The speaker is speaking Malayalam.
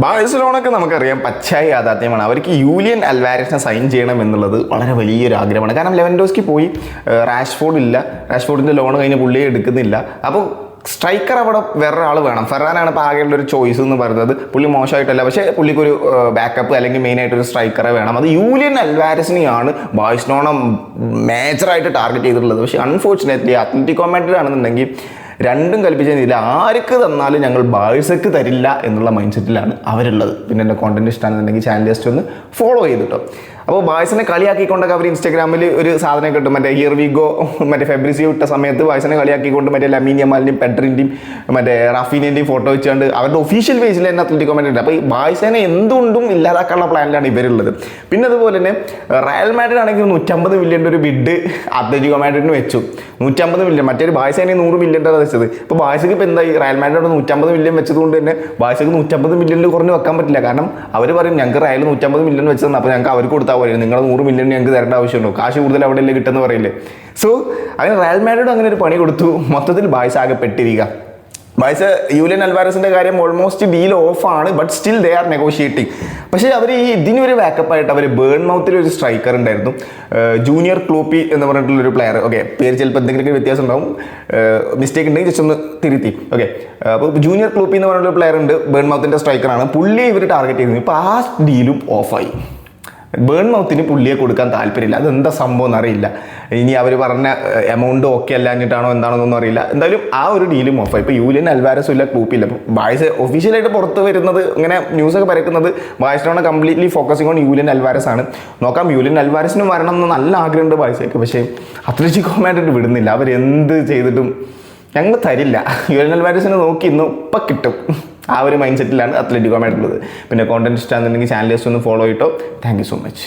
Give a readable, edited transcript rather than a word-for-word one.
ബാഴ്സലോണയൊക്കെ നമുക്കറിയാം പച്ചയായ യാഥാർത്ഥ്യമാണ്. അവർക്ക് യൂലിയൻ അൽവാരസിനെ സൈൻ ചെയ്യണം എന്നുള്ളത് വളരെ വലിയൊരു ആഗ്രഹമാണ്. കാരണം ലെവൻഡോസ്കി പോയി, റാഷ്ഫോർഡ് ഇല്ല, റാഷ്ഫോർഡിൻ്റെ ലോൺ കഴിഞ്ഞ് പുള്ളിയെ എടുക്കുന്നില്ല. അപ്പോൾ സ്ട്രൈക്കർ അവിടെ വേറൊരാൾ വേണം. ഫെറാനാണ് ഇപ്പോൾ ആകെയുള്ള ഒരു ചോയ്സ് എന്ന് പറയുന്നത്. പുള്ളി മോശമായിട്ടല്ല, പക്ഷേ പുള്ളിക്കൊരു ബാക്കപ്പ് അല്ലെങ്കിൽ മെയിനായിട്ടൊരു സ്ട്രൈക്കറെ വേണം. അത് യൂലിയൻ അൽവാരസിനെയാണ് ബാഴ്സലോണ മേജറായിട്ട് ടാർഗറ്റ് ചെയ്തിട്ടുള്ളത്. പക്ഷേ അൺഫോർച്ചുനേറ്റ്ലി അത്ലറ്റിക്കോ മാഡ്രിഡ് ആണെന്നുണ്ടെങ്കിൽ രണ്ടും കൽപ്പിച്ചില്ല, ആർക്ക് തന്നാലും ഞങ്ങൾ ബാഴ്സക്ക് തരില്ല എന്നുള്ള മൈൻഡ് സെറ്റിലാണ് അവരുള്ളത്. പിന്നെ എൻ്റെ കോണ്ടന്റ് ഇഷ്ടമാണെന്നുണ്ടെങ്കിൽ ചാനൽ ജസ്റ്റ് ഒന്ന് ഫോളോ ചെയ്തിട്ടോ. അപ്പോൾ ബാഴ്സിനെ കളിയാക്കിക്കൊണ്ടൊക്കെ അവർ ഇൻസ്റ്റാഗ്രാമിൽ ഒരു സാധനം കിട്ടും, മറ്റേ ഹിയർ വി ഗോ, മറ്റേ ഫെബ്രിസിയോ ഇട്ട സമയത്ത് ബാഴ്സിനെ കളിയാക്കിക്കൊണ്ട് മറ്റേ ലമീൻ യമാലിൻ്റെയും പെഡ്രിൻ്റെയും മറ്റേ റാഫീനിൻ്റെയും ഫോട്ടോ വെച്ചുകൊണ്ട് അവരുടെ ഒഫീഷ്യൽ പേജിൽ തന്നെ അത്ലറ്റിക്കോ മാഡ്രിഡ് ഉണ്ട്. അപ്പോൾ ഈ ബാഴ്സിനെ എന്തുകൊണ്ടും ഇല്ലാതാക്കാനുള്ള പ്ലാനിലാണ് ഇവരുള്ളത്. പിന്നെ അതുപോലെ തന്നെ റയൽ മാഡ്രിഡ് ആണെങ്കിൽ 150 മില്യൻ്റെ ഒരു ബിഡ് അത്ലറ്റിക്കോ മാഡ്രിഡിന് വെച്ചു. 150 മില്യൺ, മറ്റൊരു ബാഴ്സേനെ 100 മില്യൻ്റെ വെച്ചത്. ഇപ്പോൾ ബാഴ്സക്ക് ഇപ്പോൾ എന്തായി, റയൽ മാഡ്രിഡ് 150 മില്യൺ വെച്ചതുകൊണ്ട് തന്നെ ബാഴ്സക്ക് 150 മില്യണിൽ കുറഞ്ഞ് വെക്കാൻ പറ്റില്ല. കാരണം അവർ പറയും ഞങ്ങൾക്ക് റയൽ 150 മില്യൺ വെച്ചതെന്ന്, അപ്പോൾ ഞങ്ങൾക്ക് അവർക്ക് കൊടുത്താൽ പോലെ നിങ്ങൾ 100 മില്യൺ ഞങ്ങൾക്ക് തരേണ്ട ആവശ്യമുണ്ടോ, കാശ് കൂടുതൽ അവിടെയല്ലേ കിട്ടുമെന്ന് പറയില്ലേ. സോ അങ്ങനെ റയൽ മാഡ്രിഡ് അങ്ങനെ ഒരു പണി കൊടുത്തു. മൊത്തത്തിൽ ബാഴ്സ ആകെ പെട്ടിരിക്കുക. ബാഴ്സ യൂലിയൻ അൽവാരസിൻ്റെ കാര്യം ഓൾമോസ്റ്റ് ഡീൽ ഓഫാണ്, but still they are negotiating. പക്ഷേ അവർ ഈ ഇതിനൊരു ബാക്കപ്പായിട്ട് അവർ ബേൺമൗത്തിൽ ഒരു സ്ട്രൈക്കർ ഉണ്ടായിരുന്നു, ജൂനിയർ ക്ലൂപ്പി എന്ന് പറഞ്ഞിട്ടുള്ളൊരു പ്ലെയർ. ഓക്കെ, പേര് ചിലപ്പോൾ എന്തെങ്കിലും വ്യത്യാസം ഉണ്ടാവും, മിസ്റ്റേക്ക് ഉണ്ടെങ്കിൽ ജസ്റ്റ് ഒന്ന് തിരുത്തി. ഓക്കെ, അപ്പോൾ ജൂനിയർ ക്ലൂപ്പി എന്ന് പറഞ്ഞിട്ടൊരു പ്ലെയർ ഉണ്ട്, ബേൺമൗത്തിൻ്റെ സ്ട്രൈക്കറാണ്. പുള്ളിയെ ഇവർ ടാർഗറ്റ് ചെയ്തിരുന്നു. ഇപ്പോൾ ആ ഡീലും ഓഫായി. ബേൺമൗത്തിന് പുള്ളിയെ കൊടുക്കാൻ താല്പര്യമില്ല. അതെന്താ സംഭവം എന്നറിയില്ല. ഇനി അവർ പറഞ്ഞ എമൗണ്ട് ഓക്കെ അല്ലാഞ്ഞിട്ടാണോ എന്താണെന്നൊന്നും അറിയില്ല. എന്തായാലും ആ ഒരു ഡീലും ഓഫായി. ഇപ്പോൾ യൂലിയൻ അൽവാരസും ഇല്ല, ക്ലൂപ്പില്ല. അപ്പോൾ ബാഴ്സ ഒഫീഷ്യലായിട്ട് പുറത്ത് വരുന്നത്, ഇങ്ങനെ ന്യൂസൊക്കെ പരക്കുന്നത് Barcelona completely focusing on Julian Alvarez ആണ്. നോക്കാം, യൂലിയൻ അൽവാരസിനും വരണം എന്ന് നല്ല ആഗ്രഹമുണ്ട് ബാഴ്സയ്ക്ക്. പക്ഷേ അത്ലറ്റിക്കോ മാഡ്രിഡ് വിടുന്നില്ല. അവരെന്ത് ചെയ്തിട്ടും ഞങ്ങൾ തരില്ല. യൂലിയൻ അൽവാരസിനെ നോക്കി ഇന്ന് ഇപ്പം കിട്ടും. ആ ഒരു മൈൻഡ് സെറ്റിലാണ് അത്ലറ്റിക്കോ മാഡ്രിഡ് ഉള്ളത്. പിന്നെ കോണ്ടന്റ് ഇഷ്ടമാണെന്നുണ്ടെങ്കിൽ ചാനൽ ജസ്റ്റ് ഒന്ന് ഫോളോ ചെയ്തോ. Thank you so much.